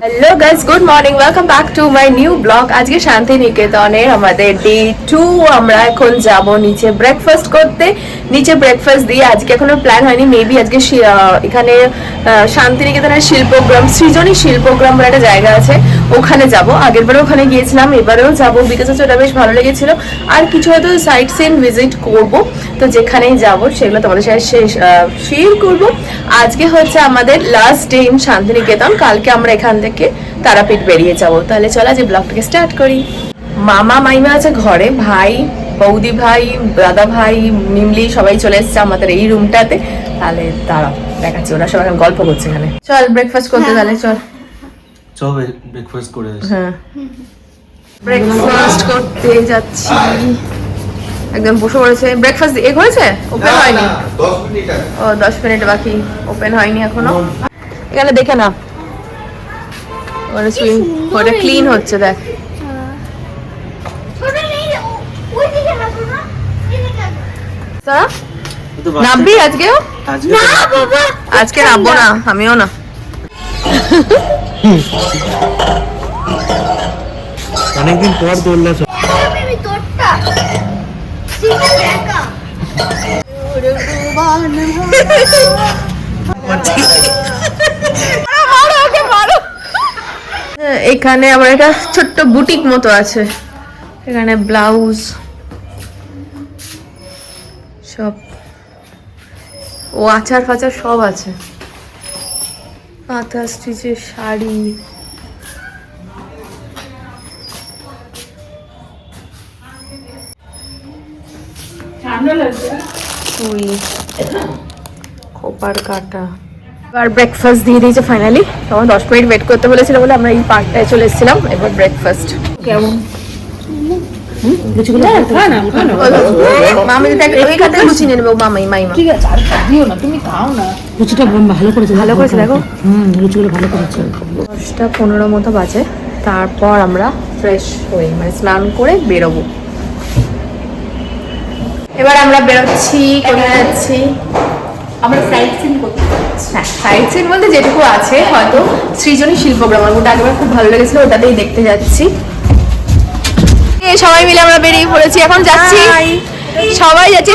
Hello guys, good morning, welcome back to my new blog. আজকে শান্তিনিকেতনের আমাদের day 2। আমরা এখন যাব নিচে ব্রেকফাস্ট করতে। নিচে ব্রেকফাস্ট দিয়ে আজকে এখনো প্ল্যান হয়নি, মেবি আজকে এখানে শান্তিনিকেতনের শিল্পগ্রাম, সৃজনী শিল্পগ্রাম বলে একটা জায়গা আছে, ওখানে যাব। আগের বারেও ওখানে গিয়েছিলাম, এবারেও যাব, বিকজ হচ্ছে ওটা বেশ ভালো লেগেছিল। আর কিছু হয়তো সাইট সিন ভিজিট করব, তো যেখানেই যাব সেগুলো তোমাদের সাথে শেয়ার করব। আজকে হচ্ছে আমাদের লাস্ট ডে ইন শান্তিনিকেতন। কালকে আমরা এখান থেকে তারাপীঠ বেরিয়ে যাব। তাহলে চলো যে ব্লগটাকে স্টার্ট করি। মামা মাইমা আছে ঘরে, ভাই, বৌদি ভাই, দাদা ভাই, নিমলি সবাই চলে এসেছে আমাদের এই রুমটাতে। তাহলে দাঁড়াও দেখাচ্ছি, ওরা সবাই গল্প করছে এখানে। চল ব্রেকফাস্ট করতে, তাহলে চল ব্রেকফাস্ট করে আসি। হ্যাঁ, ব্রেকফাস্ট করতে যাচ্ছি। একদম বসে পড়েছে। ব্রেকফাস্ট এগ হয়েছে, ওপেন হয়নি। 10 মিনিট বাকি, ওপেন হয়নি এখনো। এখানে দেখে না, ওটা ক্লিন হচ্ছে, দেখ। নামবি আজকেও? আজকে নামবো না, আমিও না। অনেকদিন পর দৌড়লা। এখানে আমার একটা ছোট্ট বুটিক মতো আছে, এখানে ব্লাউজ সব, ও আচার ফাচার সব আছে, কাঁথা স্টিচের শাড়ি। সুই, খোপার কাটা। এবার ব্রেকফাস্ট দিয়ে দিয়েছে ফাইনালি। তখন 10 মিনিট ওয়েট করতে বলেছিল বলে আমরা এই পার্কটায় চলে এসেছিলাম। এবার ব্রেকফাস্ট কেমন? ভালো করেছে, দেখো 10টা 15 মতো বাজে। তারপর আমরা ফ্রেশ হয়ে মানে স্নান করে বেরোবো। এবার আমরা বেরোচ্ছি, কোথায় যাচ্ছি? আমরা সাইট সিন করতে যাচ্ছি। হ্যাঁ, সাইট সিন বলতে যেটুকু আছে, হয়তো সৃজনী শিল্পগ্রাম, ওটা আগেবার খুব ভালো লেগেছিল, ওটাতেই দেখতে যাচ্ছি। সবাই মিলে আমরা বেরিয়ে পড়েছি, এখন যাচ্ছি, সবাই যাচ্ছি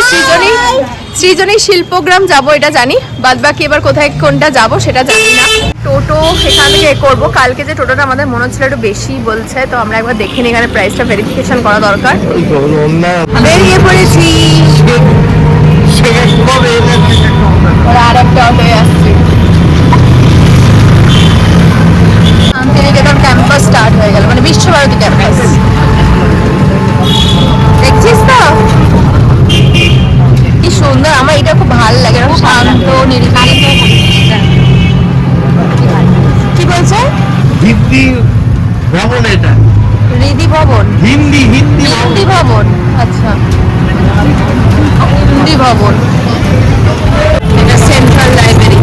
সৃজনী শিল্পগ্রাম যাব, এটা জানি। বাদ বাকি এবার কোথায় কোনটা যাব সেটা জানি না। টোটো এখান থেকে করবো। কালকে যে টোটোটা আমাদের মনে হচ্ছিল একটু বেশি বলছে, তো আমরা একবার দেখে নিই, এখানে প্রাইসটা ভেরিফিকেশন করা দরকার। বেরিয়ে পড়েছি, আর একটা অটোয় আসছি। শান্তিনিকেতন ক্যাম্পাস স্টার্ট হয়ে গেল, মানে বিশ্বভারতী ক্যাম্পাস। দেখছিস তো কি সুন্দর, আমার এটা খুব ভালো লাগে, এরকম শান্ত নিরিবিলি। কি বলছে? হিন্দি ভবন, এটা হৃদি ভবন, হিন্দি ভবন। আচ্ছা, হিন্দি ভবন। এটা সেন্ট্রাল লাইব্রেরি,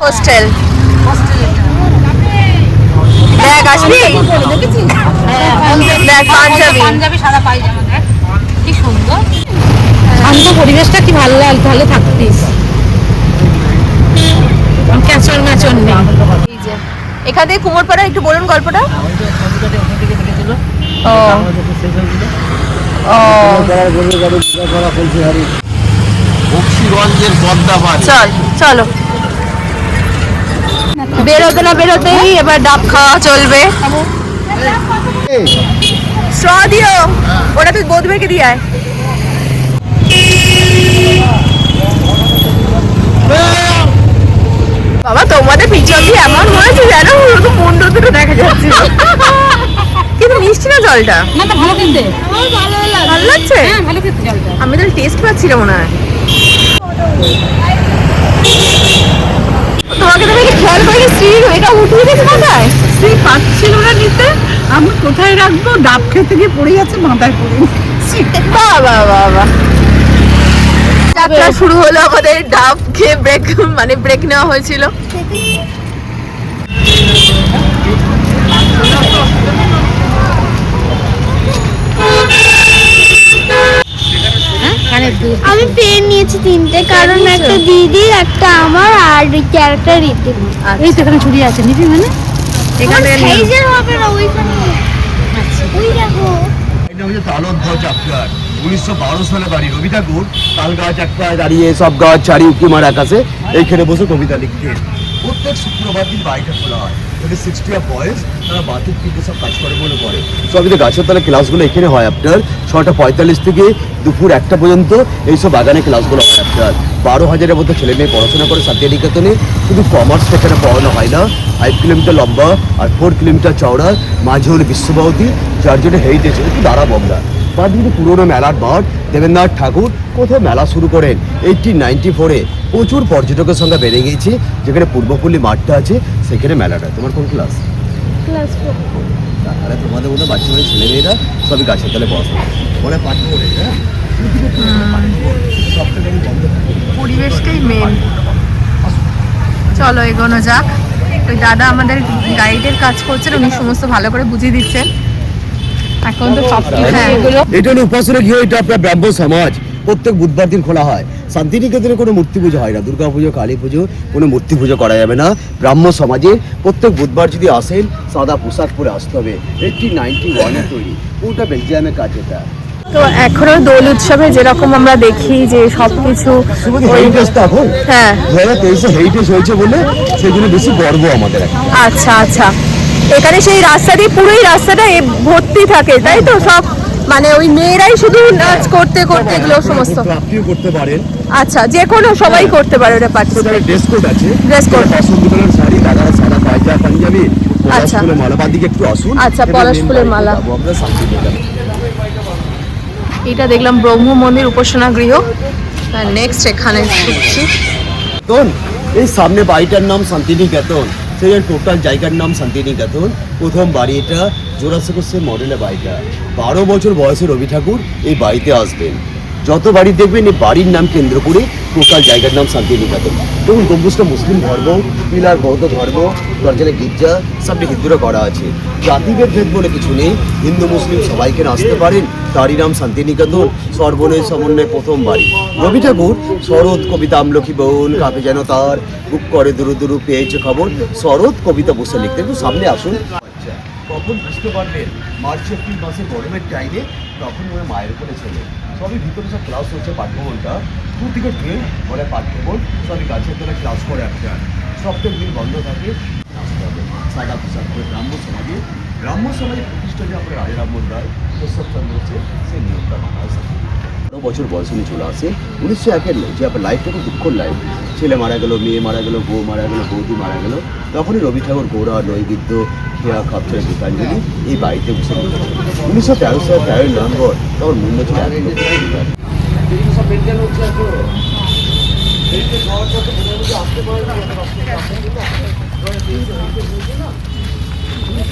হোস্টেল। দেখ আসবি, দেখ পাঞ্জাবি সাদা পায়জামা, দেখ কি সুন্দর শান্ত পরিবেশটা, কি ভালো ভালো থাকতিস। ক্যাচর ম্যাচর নেই। এই যে এখান থেকে কুমোরপাড়া, একটু বলুন গল্পটা। ও বক্সিগঞ্জের পদ্মাবাড়ি। চলো বেরোতে না বেরোতেই এবার ডাব খাওয়া চলবে। স্ট্র দিও, ওটা তুই বৌদিভাইকে দিয়ে আয়। বাবা তোমাদের পিছন দিয়ে এমন হয়েছে যেন ওরকম মুন্ডু দুটো দেখা যাচ্ছে, কিন্তু মিষ্টি না জলটা। না তো ভালো খেতে, ভালো লাগছে, ভালো খেতে জলটা। আমি তো টেস্ট পাচ্ছি না মনে হয়। তোমাকে তো খেয়াল করে শ্রী এটা উঠিয়ে দিয়েছে মাথায়, শ্রী পাচ্ছিল না নিতে, আমি কোথায় রাখবো, ডাব খেতে গিয়ে পড়ে যাচ্ছে মাথায় পড়ে। বাবা বাবা, যাত্রা শুরু হলো আমাদের। ডাব খেয়ে ব্রেক নেওয়া হয়েছিল। মানে আমি পেন নিয়েছি 3টে, কারণ একটা দিদি, একটা আমার, আর ক্যারেক্টার ঋতিক। এই তো এখানে ছুরি আছে, নিবি মানে? এখানে সাইজের হবে না ওইখানে। ওই দেখো, এটা হচ্ছে তালধ্বজ আপনার 1912 সালে বাড়ি রবি ঠাকুর তাল গাছ একটা দাঁড়িয়ে সব গাছ ছাড়ি উঁকি মার আকাশে এইখানে বসে কবিতা লিখতেন। প্রত্যেক শুক্রবার দিন বাড়িটা খোলা হয়। যদি 60 ইয়ার বয়স তারা বাতিক কিন্তু সব কাজ করে বলে পড়ে সবই তো গাছের তলা ক্লাসগুলো এখানে হয় আপনার 6:45 থেকে দুপুর 1টা পর্যন্ত এইসব বাগানে ক্লাসগুলো হয় আপনার। 12,000-এর মতো ছেলে মেয়ে পড়াশোনা করে শান্তিনিকেতনে। শুধু কমার্স এখানে পড়ানো হয় না, 5 কিলোমিটার লম্বা আর 4 কিলোমিটার চওড়া, মাঝে হলো বিশ্বভারতী, যার জন্য হেরিটেজ একটু দাঁড়াবো আমরা। বা কিন্তু পুরোনো মেলার মাঠ দেবেন্দ্রনাথ ঠাকুর কোথাও মেলা শুরু করেন 1894-এ। প্রচুর পর্যটকের সংখ্যা বেড়ে গিয়েছে। যেখানে পূর্বপল্লী মাঠটা আছে সেখানে মেলাটা। তোমার কোন ক্লাস? ক্লাস 4। তাহলে তোমাদের মতো বাচ্চা বাচ্চা ছেলেমেয়েরা সবই গাছের তলে পড়াশোনা করে পাঠ করে। হ্যাঁ, সব থেকে বন্ধ থাকে। পরিবেশটাই মেন। চলো এগোনো যাক। ওই দাদা আমাদের গাইডের কাজ করছেন, উনি সমস্ত ভালো করে বুঝিয়ে দিচ্ছেন। এখন তো সব হ্যাঁ এগুলো এটা হলো উপাসনা গৃহ, এটা আপনার ব্রাহ্ম সমাজ। প্রত্যেক বুধবার দিন খোলা হয়। শান্তিনিকেতনে কোনো মূর্তি পুজো হয় না, দুর্গা পুজো, কালী পুজো, কোনো মূর্তি পুজো করা যাবে না। ব্রাহ্ম সমাজে প্রত্যেক বুধবার যদি আসেন সাদা পোশাক পরে আসতে হবে। 1891-এ তৈরি, পুরোটা বেলজিয়ামের কাজ এটা। তো এখনো দোল উৎসবে যেরকম আমরা দেখি যে সবকিছু হেরিটেজটা এখন হ্যাঁ 2023-এ হেরিটেজ হয়েছে বলে সেই জন্য বেশি গর্ব আমাদের এখন। আচ্ছা আচ্ছা, এখানে সেই রাস্তা দিয়ে পুরোই রাস্তাটা ভর্তি থাকে তাই তো? সব মানে ওই মেয়েরাই শুধু নাচ করতে করতে এগুলো সমস্ত। আপনিও করতে পারেন। আচ্ছা, যে কোনো সবাই করতে পারে ওটা পার্টিসিপেট। ড্রেস কোড আছে, Dress code। বসন্ত কালার শাড়ি, দাদা সাদা পায়জামা পাঞ্জাবি, পলাশ আচ্ছা। ফুলের মালা। বাদিকে একটু আসুন। আচ্ছা, এটা পলাশ main ফুলের বাড়িতে মালা। যাবো আমরা শান্তিনিকেতনে। এটা দেখলাম ব্রহ্ম মন্দির উপাসনা গৃহ। নেক্সট এখানে ঢুকছি। তোন এই সামনে বাড়িটার নাম শান্তিনিকেতন, সেই টোটাল জায়গার নাম শান্তিনিকেতন। প্রথম বাড়ি এটা, জোড়াসে মডেলের বাড়িটা। 12 বছর বয়সে রবি ঠাকুর এই বাড়িতে আসবেন। যত বাড়ি দেখবেন এই বাড়ির নাম কেন্দ্র করে টোটাল জায়গার নাম শান্তিনিকেতন। দেখুন গম্বুজটা মুসলিম ধর্ম, পিলার বৌদ্ধ ধর্ম, দরজালে গির্জা, সবটি হিন্দুরা করা আছে। জাতিভেদ ভেদ বলে কিছু নেই, হিন্দু মুসলিম সবাইকে আসতে পারেন। তারই নাম শান্তিনিকেতন, সর্বনয় সমন্বয় প্রথম বাড়ি। রবি ঠাকুর শরৎ কবিতা আমলকি বন কাকে যেন তার বুক করে দুরু দুরু পেয়েছে খবর, শরৎ কবিতা বসে লিখতে। একটু সামনে আসুন। আচ্ছা, কখন বুঝতে পারবেন? মার্চ এপ্রিল মাসে গরমের টাইমে তখন ওরা মায়ের উপরে ছেলে সবই ভিতরে সব ক্লাস হচ্ছে। পাঠ্যবনটা 2 থেকে 12 বলে পাঠ্যবন, সবই গাছের তলায় ক্লাস করে একটা। সপ্তাহ দিন বন্ধ থাকে, আসতে হবে সাদা পোশাক করে। ব্রাহ্ম সমাজে প্রতিষ্ঠা যে আপনার রাজা রামমোহন রায় কেশবচন্দ্র হচ্ছে সেই নিয়মটা মানা হয়। 12 বছর বয়স উনি চলে আসে। 1901-এর যে আপনার লাইফটা খুব দুঃখর লাইফ। ছেলে মারা গেল, মেয়ে মারা গেল, বউ মারা গেল, বৌদি মারা গেল। তখনই রবি ঠাকুর গৌড়া নৈবিদ্য খেয়া খাপছড়ে গীতাঞ্জলি এই বাড়িতে বসে 1913 সালে 13 নভেম্বর তখন মূল্য ছিল 1 লক্ষ টাকা।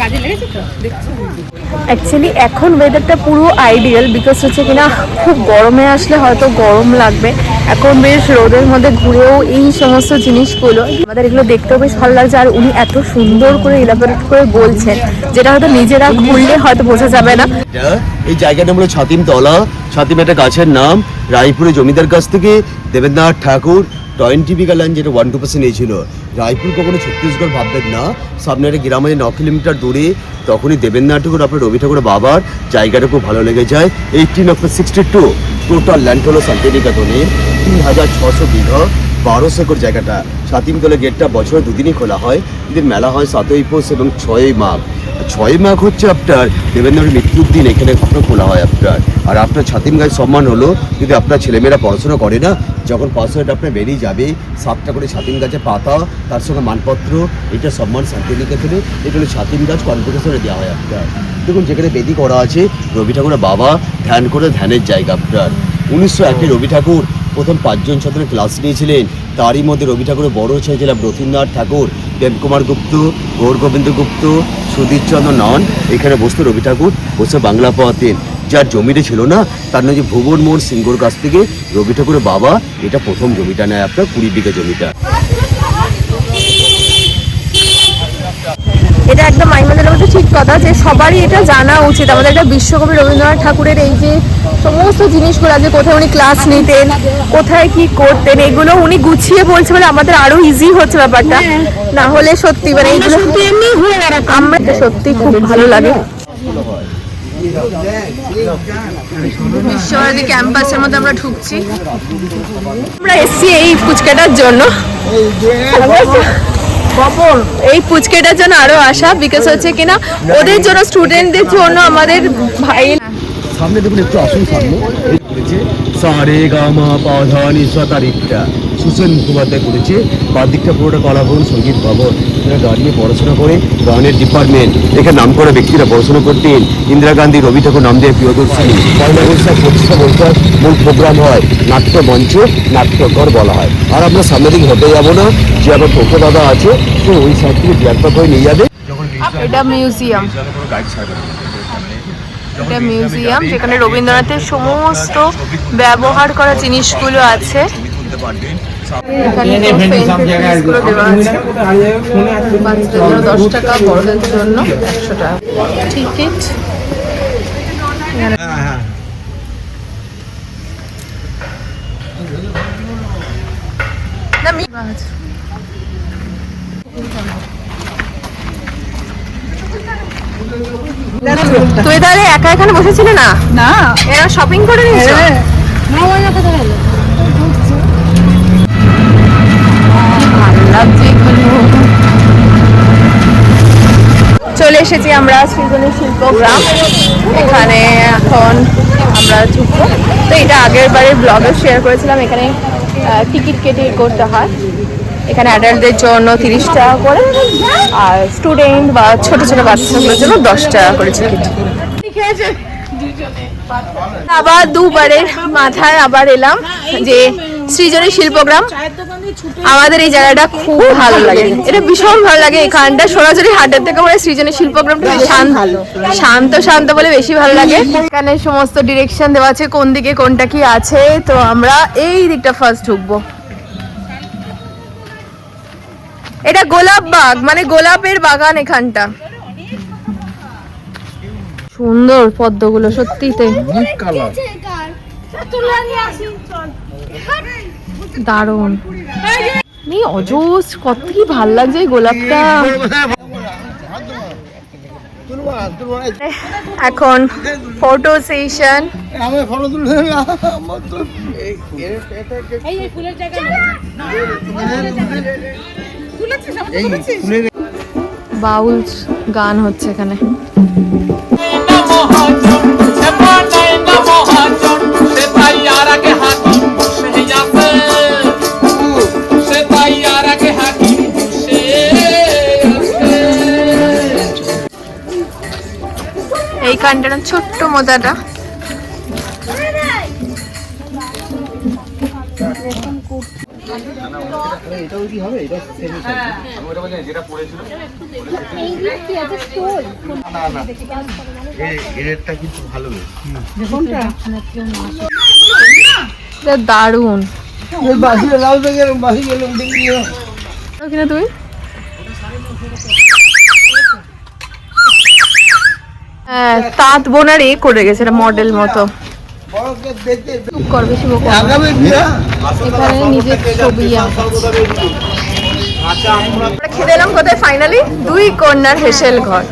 কাজে লেগেছে তো দেখছি। অ্যাকচুয়ালি এখন ওয়েদারটা পুরো আইডিয়াল, বিকজ হচ্ছে কিনা খুব গরমে আসলে হয়তো গরম লাগবে। এখন বেশ রোদের মধ্যে ঘুরেও এই সমস্ত জিনিসগুলো আমাদের এগুলো দেখতেও বেশ ভালো লাগছে। আর উনি এত সুন্দর করে ইলাবোরেট করে বলছেন, যেটা হয়তো নিজেরা ঘুরলে হয়তো বোঝা যাবে না। এই জায়গাটা হলো ছাতিমতলা। ছাতিম একটা গাছের নাম। রায়পুরে জমিদার কাছ থেকে দেবেন্দ্রনাথ ঠাকুর 20 বিঘা ল্যান্ড, যেটা 1-2% নিয়েছিল। রায়পুর কখনো ছত্তিশগড় ভাববেন না, সামনে একটা গ্রাম আছে 9 কিলোমিটার দূরে। তখনই দেবেন্দ্রনাথ ঠাকুর আপনার রবি ঠাকুরের বাবার জায়গাটা খুব ভালো লেগে যায়। 1862 টোটাল ল্যান্ড হলো শান্তিনিকেতনে 3600 বিঘা, 1200 একর জায়গাটা। ছাতিমতলা গেটটা বছরে 2 দিনই খোলা হয়। এদের মেলা হয় 7ই পৌষ এবং 6ই মাঘ। 6ই মাঘ হচ্ছে আপনার দেবেন্দ্রনাথের মৃত্যুর দিন, এখানে খোলা হয় আপনার। আর আপনার ছাতিম গাছ সম্মান হলো, যদি আপনার ছেলেমেয়েরা পড়াশোনা করে না, যখন পাস হয়ে আপনার বেরিয়ে যাবে 7টা করে ছাতিম গাছের পাতা, তার সঙ্গে মানপত্র, এটা সম্মান শান্তিনিকেতনে। এটা হলো ছাতিম গাছ কনভোকেশনে দেওয়া হয় আপনার। দেখুন যেখানে বেদি করা আছে, রবি ঠাকুরের বাবা ধ্যান করে ধ্যানের জায়গা আপনার। 1901-এ রবি ঠাকুর প্রথম 5 জন ছাত্রের ক্লাস নিয়েছিলেন। তারই মধ্যে রবি ঠাকুরের বড় ছেলে ছিল রথীন্দ্রনাথ ঠাকুর, প্রেমকুমার গুপ্ত, গৌরগোবিন্দ গুপ্ত, সুধীরচন্দ্র নন। এখানে বসতো রবি ঠাকুর, বসে বাংলা পড়াতেন। যার জমিটা ছিল না, তার নাম যে ভুবন মোহন সিংহর কাছ থেকে রবি ঠাকুরের বাবা এটা প্রথম জমিটা নেয় আপনার 20 বিঘা জমিটা। এটা একদম মাইমাদের মধ্যে ঠিক কথা যে সবারই এটা জানা উচিত। আমাদের এটা বিশ্বকবি রবীন্দ্রনাথ ঠাকুরের এই যে সমস্ত জিনিসগুলো আছে, কোথায় উনি ক্লাস নিতেন, কোথায় কি করতেন, এগুলো উনি গুছিয়ে বলছে বলে আমাদের আরো ইজি হচ্ছে ব্যাপারটা। না হলে সত্যি মানে এইগুলো আমরা সত্যি খুব ভালো লাগে। বিশ্বভারতী ক্যাম্পাসের মধ্যে আমরা ঢুকছি। আমরা এসছি এই ফুচকাটার জন্য, এই ফুচকাটার জন্য আরো আসা, বিকজ হচ্ছে কিনা ওদের জন্য, স্টুডেন্টদের জন্য আমাদের ভাই। সামনে দেখুন, একটু আসুন সামনে। সারে গামা পাধানি সতারিকটা সুসেন মুখোপাধ্যায় করেছে, বাদ দিকটা পুরোটা কলাভবন সঙ্গীত ভবন। এরা দাঁড়িয়ে পড়াশোনা করে, গানের ডিপার্টমেন্ট। এখানে নাম করা ব্যক্তিরা পড়াশোনা করতেন। ইন্দিরা গান্ধী, রবি ঠাকুর, নামদেব, প্রিয়দর্শিনী। পয়লা বৈশাখ, প্রতিষ্ঠা বৈশাখ মূল প্রোগ্রাম হয়, নাট্যমঞ্চ, নাট্যঘর বলা হয়। আর আমরা সামনে দিকে হেঁটে যাবো না, যে আমার টোটো দাদা আছে তো ওই সাইড থেকে জিয়ারপা করে নিয়ে যাবে। এটা মিউজিয়াম, এটা মিউজিয়াম যেখানে রবীন্দ্রনাথের সমস্ত ব্যবহার করা জিনিসগুলো আছে। এখানে গুলো দেওয়া আছে, বাচ্চাদের জন্য 10 টাকা, বড়দের জন্য 100 টাকা টিকিট। তুই তাহলে একা এখানে বসেছিলে না? না এরা শপিং করে নিয়েছো? চলে এসেছি আমরা সৃজনী শিল্পগ্রাম। এখানে এখন আমরা ঢুকবো। তো এটা আগের বারের ব্লগে শেয়ার করেছিলাম। এখানে টিকিট কেটে করতে হয়। এখানে অ্যাডাল্টদের জন্য 30 টাকা করে, আর স্টুডেন্ট বা ছোট ছোট বাচ্চাগুলোর জন্য 10 টাকা করে টিকিট। আবার দুবারের মাথায় আবার এলাম যে সৃজনী শিল্পগ্রাম। আমাদের এই জায়গাটা খুব ভালো লাগে, এটা ভীষণ ভালো লাগে। এখানটা সরাসরি হাটের থেকে মানে সৃজনী শিল্পগ্রামটা শান্ত শান্ত বলে বেশি ভালো লাগে। এখানে সমস্ত ডিরেকশন দেওয়া আছে কোন দিকে কোনটা কি আছে। তো আমরা এই দিকটা ফার্স্ট ঢুকবো। এটা গোলাপ বাগ, মানে গোলাপের বাগান। এখানটা সুন্দর পদ্মগুলো, সত্যিতে দারুণ। অজস কত কি ভাল লাগছে এই গোলাপটা। এখন ফটো সেশন। বাউল গান হচ্ছে এখানে। এইখানটা ছোট্ট মোদাটা। দারুন তুমি। হ্যাঁ, তাঁত বোনার এ করে গেছে, এটা মডেল মতো। এখানে নিজের ছবি আমরা খেতে এলাম কোথায় ফাইনালি? 2 কর্নার হেসেল ঘর।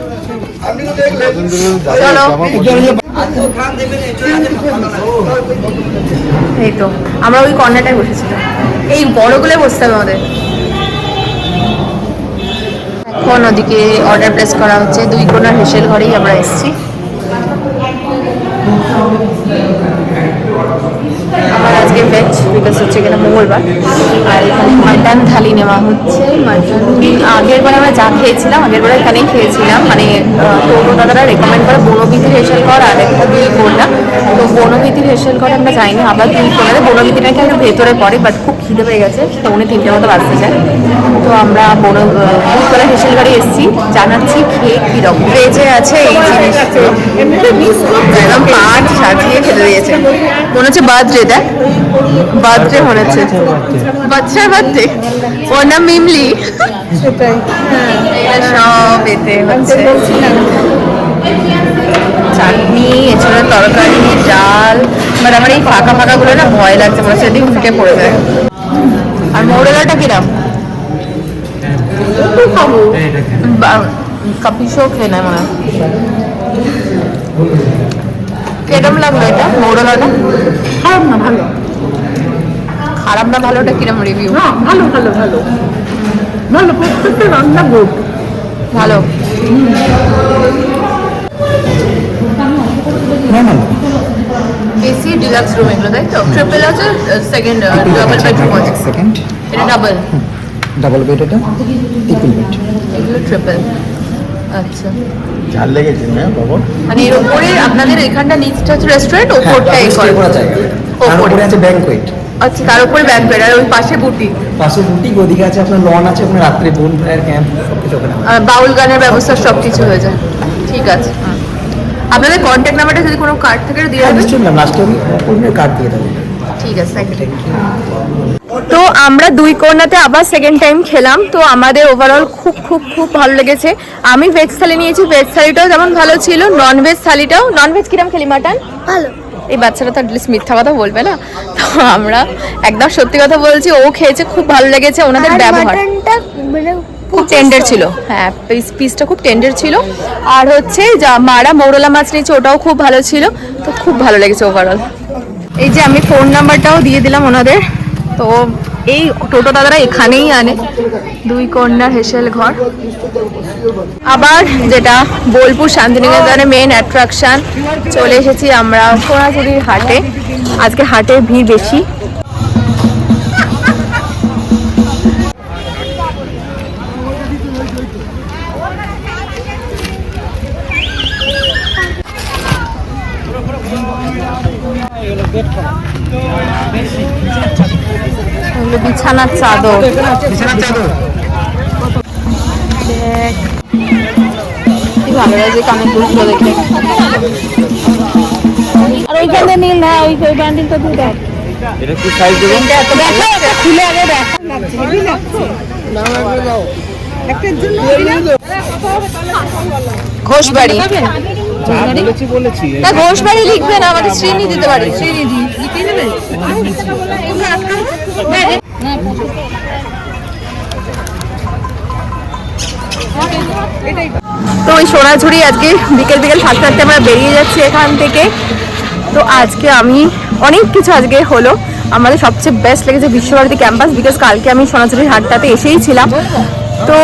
চলো, এই তো আমরা ওই কর্নারটায় বসেছিলাম। এই বড়গুলো বসতে হবে আমাদের। এখন ওদিকে অর্ডার প্লেস করা হচ্ছে। 2 কর্নার হেসেল ঘরেই আমরা এসেছি। আমার আজকে ভেজ, বিকজ হচ্ছে এখানে মঙ্গলবার। আর এখানে মাটন থালি নেওয়া হচ্ছে। মাটন আগের বারে আমরা যা খেয়েছিলাম, আগের বারে এখানেই খেয়েছিলাম। মানে টোটো দাদারা রেকমেন্ড করে বনভীতির হেসেল ঘর আর একটা 2 কর্নার। তো বনভীতির হেসেল ঘরে আমরা যাইনি, আবার 2 কর্নারে। বনভীতিটাকে একটু ভেতরে পড়ে, বাট খুব খিদে পেয়ে গেছে, 3:45 মতো বাজতে যায়। তো আমরা 2 কর্নার হেসেল ঘরে এসেছি। জানাচ্ছি খেয়ে কীরকম। ভেজে আছে এই জিনিসগুলো, একদম পাট সাজিয়ে খেতে দিয়েছে। মনে হচ্ছে বার্থডে, দেখ বার্থডে মনে হচ্ছে, বাচ্চার বার্থডে। ওর নাম মিমলি। সেটাই, সব এতে হচ্ছে চাটনি, এছাড়া তরকারি, ডাল। বাট আমার এই ফাঁকা ফাঁকাগুলো না ভয় লাগছে, মনে হচ্ছে যদি ফুটে পড়ে যায়। আর মৌরলাটা কিরাম? কাপিসও খেয়ে নেয় মনে হয়। কিরম লাগলো এটা মৌরলাটা? খারাপ না, ভালো। খারাপ না ভালোটা কিরম রিভিউ? না, ভালো ভালো ভালো ভালো, প্রত্যেকটা রান্না গুড। ভালো। এসি ডিলাক্স রুম এগুলো তাই তো? ট্রিপল আছে, সেকেন্ড ডাবল বেডরুম আছে। সেকেন্ড এটা ডাবল, ডাবল বেড, এটা ট্রিপল বেড। এগুলো ট্রিপল। আচ্ছা, ঝাল লেগেছে না বাবা? মানে এর উপরে আপনাদের এখানটা নিচটা হচ্ছে রেস্টুরেন্ট, ওপরটা এই করে করা জায়গা। তার ওপরে। উপরে আছে ব্যাংকোয়েট, আচ্ছা, তার উপরে ব্যাংকোয়েট, আর ওই পাশে বুটি। পাশে বুটিক, ওদিকে আছে আপনার লন আছে, আপনার রাত্রে বোন ফায়ার ক্যাম্প সব কিছু ওখানে হয়। বাউল গানের ব্যবস্থা সব কিছু হয়ে যায়। ঠিক আছে, আপনাদের কন্ট্যাক্ট নাম্বারটা যদি কোনো কার্ড থেকে দিয়ে হ্যাঁ দেবেন। নিশ্চয়ই ম্যাম, লাস্টে আমি পূর্ণের কার্ড দিয়ে দেবো। ঠিক আছে, থ্যাংক ইউ। তো আমরা দুই কোণাতে আবার সেকেন্ড টাইম খেলাম। তো আমাদের ওভারঅল খুব খুব খুব ভালো লেগেছে। আমি ভেজ থালি নিয়েছি, ভেজ থালিটাও যেমন ভালো ছিল, নন ভেজ থালিটাও। নন ভেজ কিরম খেলি? মাটন ভালো। এই বাচ্চারা তো অ্যাটলিস্ট মিথ্যা কথা বলবে না, তো আমরা একদম সত্যি কথা বলছি। ও খেয়েছে, খুব ভালো লেগেছে। ওনাদের ব্যবহার মাটনটা মানে খুব টেন্ডার ছিল। হ্যাঁ, পিসটা খুব টেন্ডার ছিল। আর হচ্ছে যা মারা মৌরলা মাছ নিয়েছে, ওটাও খুব ভালো ছিল। তো খুব ভালো লেগেছে ওভারঅল। এই যে আমি ফোন নাম্বারটাও দিয়ে দিলাম ওনাদের। তো এই টোটো দাদারা এখানেই আনে, দুই কন্যার হেসেল ঘর। আবার যেটা বোলপুর শান্তিনিকেতনের মেন অ্যাট্রাকশন, চলে এসেছি আমরা সোনাঝুরির হাটে। আজকে হাটের ভিড় বেশি। এগুলো বিছানার চাদর। দেখ, কি ভালো লাগছে কানের দুলগুলো দেখে। আর ওইখানে নীল না, ওই ব্যান্ডেলটা দিয়ে দেখ। এটা কি সাইজ দেবো? খুলে আগে দেখা লাগছে, হেভি লাগছে। একটার জন্য ঘোষবাড়ি বলেছি না, ঘোষবাড়ি লিখবে না, আমাদের শ্রীনি দিতে পারে। শ্রীনিধি লিখে নেবে। তো ওই সোনাঝুরি আজকে বিকেল বিকেল থাকতে থাকতে আমরা বেরিয়ে যাচ্ছি এখান থেকে। তো আজকে আমি অনেক কিছু আজকে হলো। আমাদের সবচেয়ে বেস্ট লেগেছে বিশ্বভারতী ক্যাম্পাস, বিকজ কালকে আমি সোনাঝুরির হাটটাতে এসেই ছিলাম। তো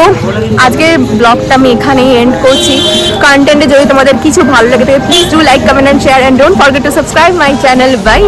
আজকে ব্লগটা আমি এখানেই এন্ড করছি। কন্টেন্টে যদি তোমাদের কিছু ভালো লাগে থাকে, please do like, comment and share, and don't forget to subscribe my channel. By.